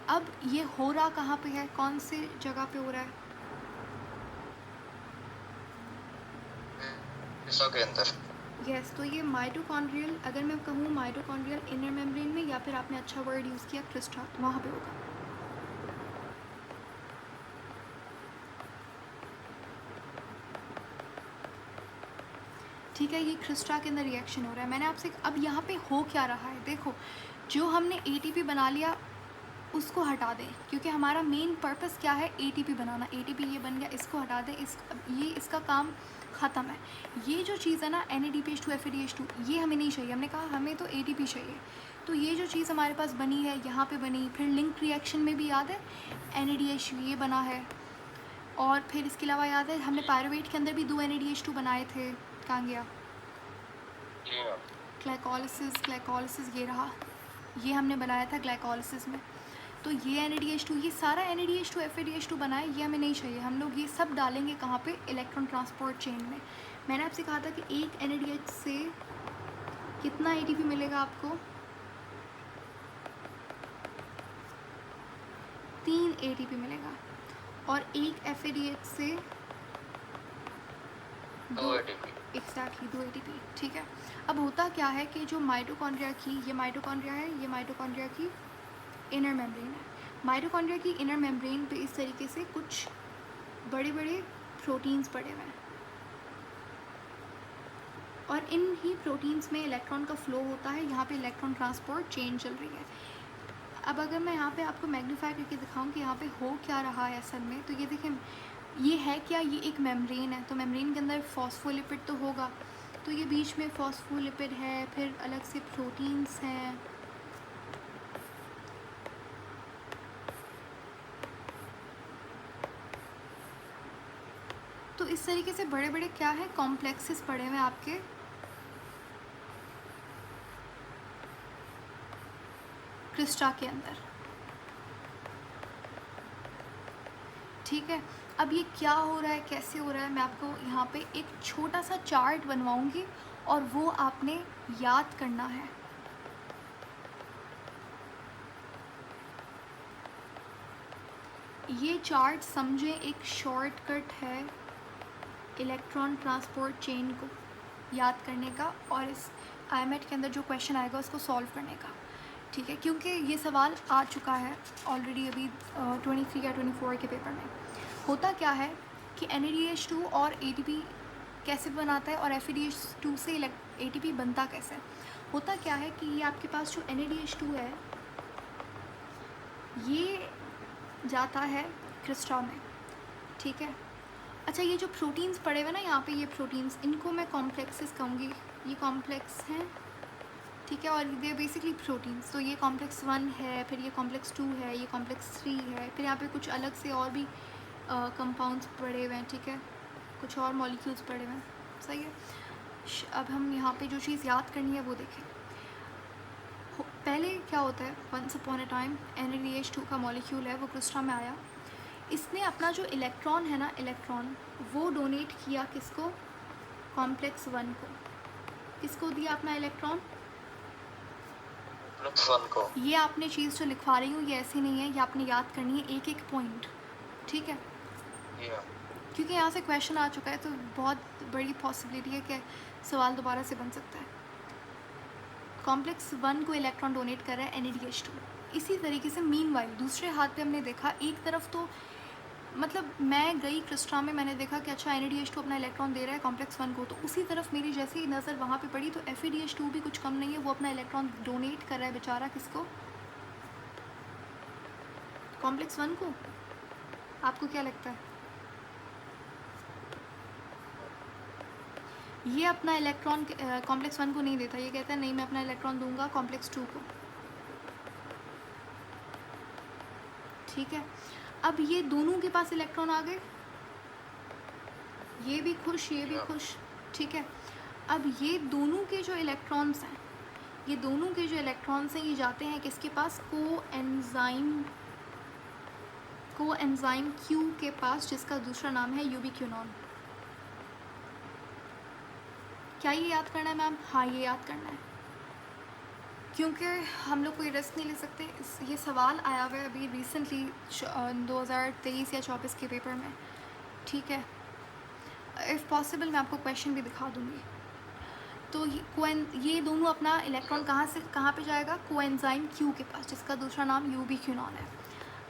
अब ये हो रहा कहाँ पे है, कौन से जगह पे हो रहा है, हिस्सा के अंदर, यस, तो ये माइटोकॉन्ड्रियल, अगर मैं कहूँ माइटोकॉन्ड्रियल इनर मेम्ब्रेन में, या फिर आपने अच्छा वर्ड यूज़ किया क्रिस्टा, वहाँ पे होगा। ठीक है, ये क्रिस्टा के अंदर रिएक्शन हो रहा है। मैंने आपसे, अब यहाँ पे हो क्या रहा है, देखो जो हमने एटीपी बना लिया उसको हटा दें, क्योंकि हमारा मेन पर्पस क्या है, एटीपी बनाना। एटीपी ये बन गया, इसको हटा दें, ये इसका काम ख़त्म है। ये जो चीज़ है ना NADPH2 FADH2, ये हमें नहीं चाहिए। हमने कहा हमें तो एटीपी चाहिए। तो ये जो चीज़ हमारे पास बनी है, यहाँ पे बनी, फिर लिंक रिएक्शन में भी याद है NADH ये बना है, और फिर इसके अलावा याद है हमने पायरुवेट के अंदर भी 2 NADH2 बनाए थे। कहाँ गया, ग्लाइकोलिसिस ये रहा, ये हमने बनाया था ग्लाइकोलिसिस में। तो ये NADH2, ये सारा NADH2 FADH2 बना है, ये हमें नहीं चाहिए। हम लोग ये सब डालेंगे कहाँ पे, इलेक्ट्रॉन ट्रांसपोर्ट चेन में। मैंने आपसे कहा था कि एक NADH से कितना ATP मिलेगा आपको, 3 ATP मिलेगा, और एक FADH से 2 ATP। Exactly 2 ATP। ठीक है, अब होता क्या है कि जो माइटोकॉन्ड्रिया की, ये माइटोकॉन्ड्रिया है, ये माइटोकॉन्ड्रिया की इनर मेम्ब्रेन है। माइटोकॉन्ड्रिया की इनर मेम्ब्रेन पे इस तरीके से कुछ बड़े बड़े प्रोटीन्स पड़े हुए हैं, और इन ही प्रोटीन्स में इलेक्ट्रॉन का फ्लो होता है। यहाँ पे इलेक्ट्रॉन ट्रांसपोर्ट चेन चल रही है। अब अगर मैं यहाँ पे आपको मैग्नीफाई करके दिखाऊं कि यहाँ पे हो क्या रहा है असल में, तो ये देखें, ये है क्या, ये एक मेम्ब्रेन है, तो मेम्ब्रेन के अंदर फॉस्फोलिपिड तो होगा, तो ये बीच में फॉस्फोलिपिड है, फिर अलग से प्रोटीन्स हैं, तो इस तरीके से बड़े बड़े क्या है, कॉम्प्लेक्सेस पड़े हुए हैं आपके क्रिस्टा के अंदर। ठीक है, अब ये क्या हो रहा है, कैसे हो रहा है, मैं आपको यहाँ पे एक छोटा सा चार्ट बनवाऊँगी, और वो आपने याद करना है। ये चार्ट समझे एक शॉर्टकट है इलेक्ट्रॉन ट्रांसपोर्ट चेन को याद करने का, और इस IMET के अंदर जो क्वेश्चन आएगा उसको सॉल्व करने का। ठीक है, क्योंकि ये सवाल आ चुका है ऑलरेडी अभी 23 या 24 के पेपर में। होता क्या है कि NADH2 और ATP कैसे बनाता है, और FADH2 से ATP बनता कैसे है। होता क्या है कि ये आपके पास जो NADH2 है, ये जाता है क्रिस्टा में। ठीक है, अच्छा, ये जो प्रोटीन्स पड़े हुए ना यहाँ पे, ये प्रोटीन्स, इनको मैं कॉम्प्लेक्सेस कहूँगी, ये कॉम्प्लेक्स हैं। ठीक है, और ये बेसिकली प्रोटीन्स, तो ये कॉम्प्लेक्स 1 है, फिर ये कॉम्प्लेक्स 2 है, ये कॉम्प्लेक्स 3 है, फिर यहाँ पे कुछ अलग से और भी कंपाउंड्स पड़े हुए हैं। ठीक है, कुछ और मॉलिक्यूल्स पड़े हुए हैं। सही है, अब हम यहाँ पे जो चीज़ याद करनी है वो देखें। पहले क्या होता है, once upon a time NADH2 का मॉलिक्यूल है, वो क्रिस्टा में आया, इसने अपना जो इलेक्ट्रॉन है ना, इलेक्ट्रॉन वो डोनेट किया किसको, कॉम्प्लेक्स 1 को। किसको दिया अपना इलेक्ट्रॉन, कॉम्प्लेक्स 1 को। ये आपने चीज़ जो लिखवा रही हूँ ये ऐसी नहीं है, ये आपने याद करनी है एक एक पॉइंट। ठीक है, क्योंकि यहाँ से क्वेश्चन आ चुका है, तो बहुत बड़ी पॉसिबिलिटी है कि सवाल दोबारा से बन सकता है। कॉम्प्लेक्स 1 को इलेक्ट्रॉन डोनेट कर रहा है NADH2। इसी तरीके से मीनवाइल दूसरे हाथ पे हमने देखा, एक तरफ तो मतलब मैं गई क्रिस्टा में, मैंने देखा कि अच्छा NADH2 अपना इलेक्ट्रॉन दे रहा है कॉम्प्लेक्स 1 को, तो उसी तरफ मेरी जैसे ही नज़र वहाँ पे पड़ी, तो FADH2 भी कुछ कम नहीं है, वो अपना इलेक्ट्रॉन डोनेट कर रहा है बेचारा, किसको, कॉम्प्लेक्स 1 को। आपको क्या लगता है, ये अपना इलेक्ट्रॉन कॉम्प्लेक्स 1 को नहीं देता, ये कहता है नहीं मैं अपना इलेक्ट्रॉन दूंगा कॉम्प्लेक्स 2 को। ठीक है, अब ये दोनों के पास इलेक्ट्रॉन आ गए, ये भी खुश, ये भी खुश। ठीक है, अब ये दोनों के जो इलेक्ट्रॉन्स हैं, ये दोनों के जो इलेक्ट्रॉन्स हैं, ये जाते हैं किसके पास, को एंजाइम Q के पास, जिसका दूसरा नाम है यूबिक्विनोन। क्या ये याद करना है मैम, हाँ ये याद करना है, क्योंकि हम लोग कोई रिस्क नहीं ले सकते। ये सवाल आया हुआ है अभी रिसेंटली 2023 या 24 के पेपर में। ठीक है, इफ़ पॉसिबल मैं आपको क्वेश्चन भी दिखा दूँगी। तो ये दोनों अपना इलेक्ट्रॉन कहाँ पे जाएगा, कोएंजाइम Q के पास, जिसका दूसरा नाम यूबिक्विनॉन है।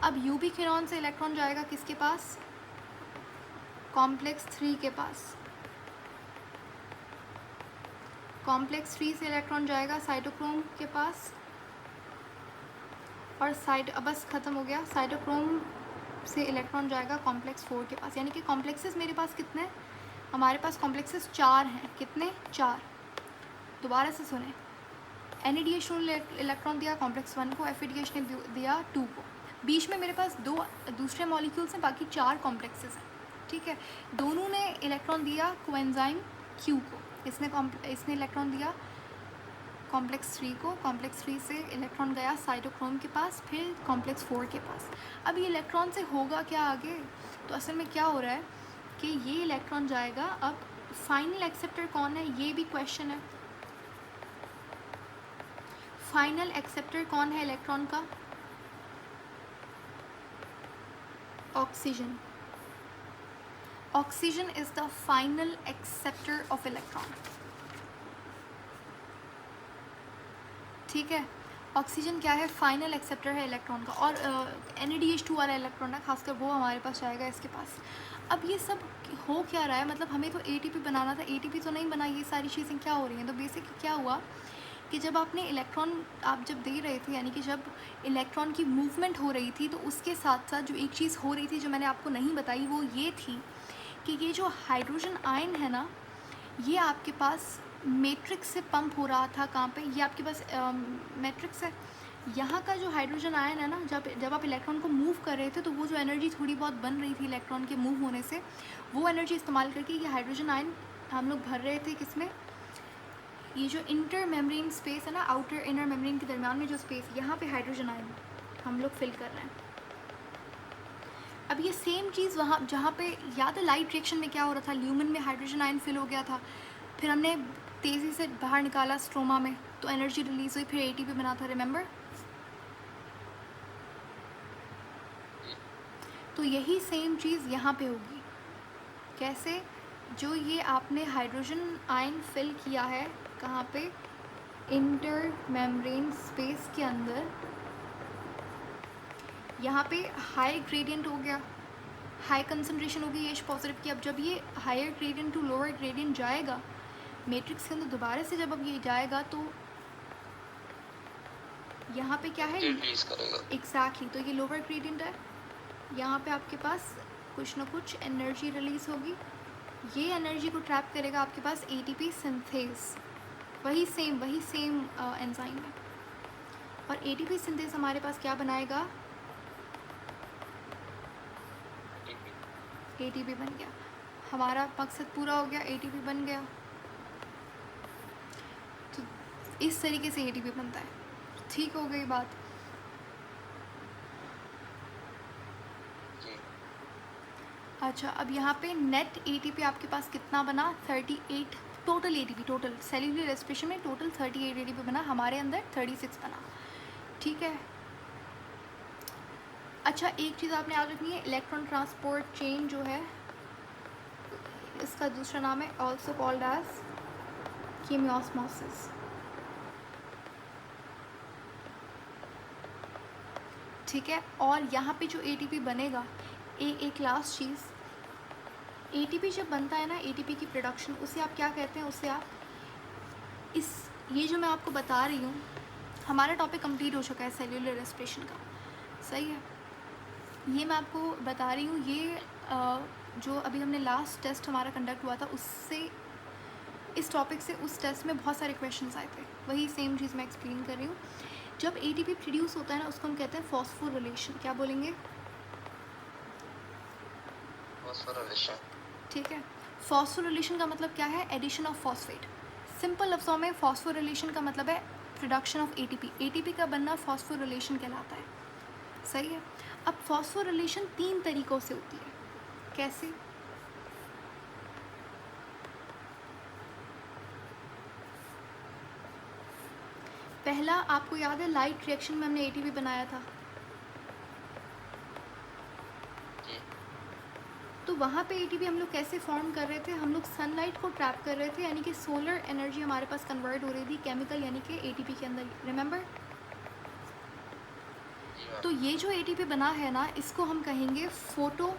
अब यूबिक्विनॉन से इलेक्ट्रॉन जाएगा किसके पास, कॉम्प्लेक्स 3 के पास। कॉम्प्लेक्स 3 से इलेक्ट्रॉन जाएगा साइटोक्रोम के पास, और बस ख़त्म हो गया। साइटोक्रोम से इलेक्ट्रॉन जाएगा कॉम्प्लेक्स 4 के पास। यानी कि कॉम्प्लेक्सेस मेरे पास कितने हैं, हमारे पास कॉम्प्लेक्सेस 4 हैं। कितने, 4। दोबारा से सुने, NADH ने इलेक्ट्रॉन दिया कॉम्प्लेक्स 1 को, FADH ने दिया 2 को। बीच में मेरे पास 2 दूसरे मॉलिक्यूल्स हैं, बाकी 4 कॉम्प्लेक्सेस हैं। ठीक है, दोनों ने इलेक्ट्रॉन दिया कोएंजाइम Q को। इसने इलेक्ट्रॉन दिया कॉम्प्लेक्स 3 को। कॉम्प्लेक्स 3 से इलेक्ट्रॉन गया साइटोक्रोम के पास, फिर कॉम्प्लेक्स 4 के पास। अब ये इलेक्ट्रॉन से होगा क्या आगे, तो असल में क्या हो रहा है कि ये इलेक्ट्रॉन जाएगा। अब फाइनल एक्सेप्टर कौन है, ये भी क्वेश्चन है। फाइनल एक्सेप्टर कौन है इलेक्ट्रॉन का, oxygen. Oxygen is the final acceptor of electron. ठीक है, ऑक्सीजन क्या है, फाइनल एक्सेप्टर है इलेक्ट्रॉन का। और NADH2 वाला इलेक्ट्रॉन है खासकर, वो हमारे पास जाएगा इसके पास। अब ये सब हो क्या रहा है, मतलब हमें तो ATP बनाना था, ATP तो नहीं बना। ये सारी चीज़ें क्या हो रही हैं, तो बेसिकली क्या हुआ कि जब आपने इलेक्ट्रॉन आप जब दे रहे थे, यानी कि जब इलेक्ट्रॉन की मूवमेंट हो रही थी, तो उसके साथ साथ जो एक चीज़ हो रही थी जो मैंने आपको नहीं बताई, वो ये थी कि ये जो हाइड्रोजन आयन है ना, ये आपके पास मैट्रिक्स से पंप हो रहा था। कहाँ पे, ये आपके पास मैट्रिक्स है। यहाँ का जो हाइड्रोजन आयन है ना, जब आप इलेक्ट्रॉन को मूव कर रहे थे, तो वो जो एनर्जी थोड़ी बहुत बन रही थी इलेक्ट्रॉन के मूव होने से, वो एनर्जी इस्तेमाल करके ये हाइड्रोजन आयन हम लोग भर रहे थे किसमें, ये जो इंटर मेम्ब्रेन स्पेस है ना, आउटर इनर मेम्ब्रेन के दरमियान में जो स्पेस, यहाँ पे हाइड्रोजन आयन हम लोग फिल कर रहे हैं। अब ये सेम चीज़ वहाँ जहाँ पे याद है लाइट रिएक्शन में क्या हो रहा था, ल्यूमन में हाइड्रोजन आयन फिल हो गया था, फिर हमने तेज़ी से बाहर निकाला स्ट्रोमा में, तो एनर्जी रिलीज़ हुई, फिर ATP बना था, रिमेंबर। तो यही सेम चीज़ यहाँ पे होगी। कैसे, जो ये आपने हाइड्रोजन आयन फिल किया है कहाँ पे, इंटर मेम्ब्रेन स्पेस के अंदर, यहाँ पे हाई ग्रेडियंट हो गया, हाई कंसनट्रेशन होगी H पॉजिटिव की। अब जब ये higher gradient to lower gradient जाएगा मैट्रिक्स के अंदर, दोबारा से जब अब ये जाएगा, तो यहाँ पे क्या है, एग्जैक्टली, तो ये लोअर ग्रेडियंट है। यहाँ पे आपके पास कुछ ना कुछ एनर्जी रिलीज़ होगी, ये एनर्जी को ट्रैप करेगा आपके पास ATP सिंथेस, वही सेम एंजाइम है। और ATP सिंथेस हमारे पास क्या बनाएगा, ATP बन गया। हमारा मकसद पूरा हो गया, ATP बन गया। तो इस तरीके से ATP बनता है। ठीक हो गई बात। अच्छा, अब यहाँ पे नेट ATP आपके पास कितना बना, 38 total ATP, total cellular respiration में टोटल 38 ATP बना, हमारे अंदर 36 बना। ठीक है। अच्छा, एक चीज़ आपने याद रखनी है, इलेक्ट्रॉन ट्रांसपोर्ट चेन जो है, इसका दूसरा नाम है ऑल्सो कॉल्ड एज कीमियोस्मोसिस। ठीक है। और यहाँ पे जो ATP बनेगा, एक लास्ट चीज़, ATP जब बनता है ना, ATP की प्रोडक्शन, उसे आप क्या कहते हैं, उसे आप ये जो मैं आपको बता रही हूँ, हमारा टॉपिक कंप्लीट हो चुका है सेल्यूलर रेस्पिरेशन का, सही है। ये मैं आपको बता रही हूँ, ये जो अभी हमने लास्ट टेस्ट हमारा कंडक्ट हुआ था, उससे इस टॉपिक से उस टेस्ट में बहुत सारे क्वेश्चंस आए थे, वही सेम चीज़ मैं एक्सप्लेन कर रही हूँ। जब ATP प्रोड्यूस होता है ना, उसको हम कहते हैं फॉस्फोरिलेशन। क्या बोलेंगे, फॉस्फोरिलेशन। ठीक है। फॉस्फोरिलेशन का मतलब क्या है, एडिशन ऑफ फॉस्फेट। सिंपल लफ्ज़ों में फॉस्फोरिलेशन का मतलब है प्रोडक्शन ऑफ ATP। ATP का बनना फॉस्फोरिलेशन कहलाता है, सही है। अब फॉस्फोरिलेशन 3 तरीक़ों से होती है। कैसे, पहला आपको याद है लाइट रिएक्शन में हमने ATP बनाया था, तो वहाँ पे एटीपी हम लोग कैसे फॉर्म कर रहे थे, हम लोग सनलाइट को ट्रैप कर रहे थे, यानी कि सोलर एनर्जी हमारे पास कन्वर्ट हो रही थी केमिकल यानी कि एटीपी के अंदर, रिमेंबर। जी मैम। तो ये जो एटीपी बना है ना, इसको हम कहेंगे फोटो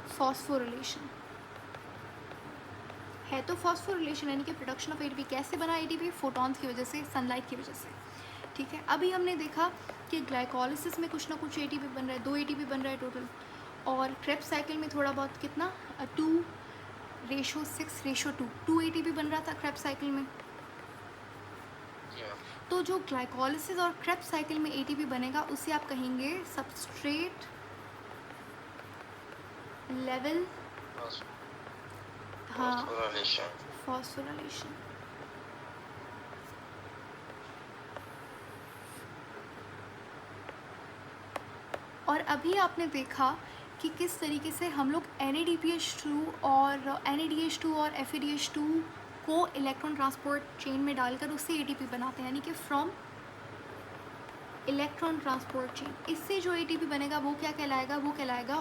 फॉस्फोरिलेशन। है तो फॉस्फोरिलेशन यानी कि प्रोडक्शन ऑफ एटीपी। कैसे बना एटीपी? फोटॉन्स की वजह से, सनलाइट की वजह से, ठीक है। अभी हमने देखा कि ग्लाइकोलिसिस में कुछ ना कुछ एटीपी बन रहा है, 2 एटीपी बन रहा है टोटल, और क्रेब्स साइकिल में थोड़ा बहुत कितना 2:6:2 2 एटीपी बन रहा था क्रेब्स साइकिल में। जी मैम। तो जो ग्लाइकोलिसिस और क्रेब्स साइकिल में एटीपी बनेगा उसे आप कहेंगे सबस्ट्रेट लेवल, हाँ, फॉस्फोराइलेशन। फॉस्फोराइलेशन। और अभी आपने देखा कि किस तरीके से हम लोग NADPH2 और NADH2 और FADH2 को इलेक्ट्रॉन ट्रांसपोर्ट चेन में डालकर उससे एटीपी बनाते हैं, यानी कि फ्रॉम इलेक्ट्रॉन ट्रांसपोर्ट चेन। इससे जो एटीपी बनेगा वो क्या कहलाएगा? वो कहलाएगा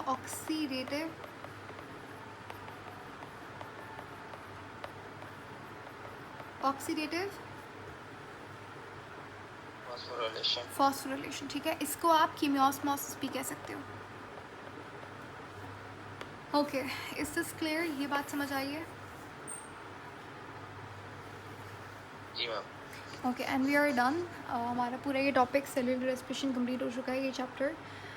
ऑक्सीडेटिव फॉस्फोराइलेशन। फॉस्फोरिलेशन, ठीक है। इसको आप कीमियोस्मोसिस भी कह सकते हो। Okay, is this clear? ये बात समझ आई है? जी ma'am. Okay, and we are done. हमारा पूरा ये टॉपिक सेलुलर रेस्पिरेशन कंप्लीट हो चुका है, ये चैप्टर।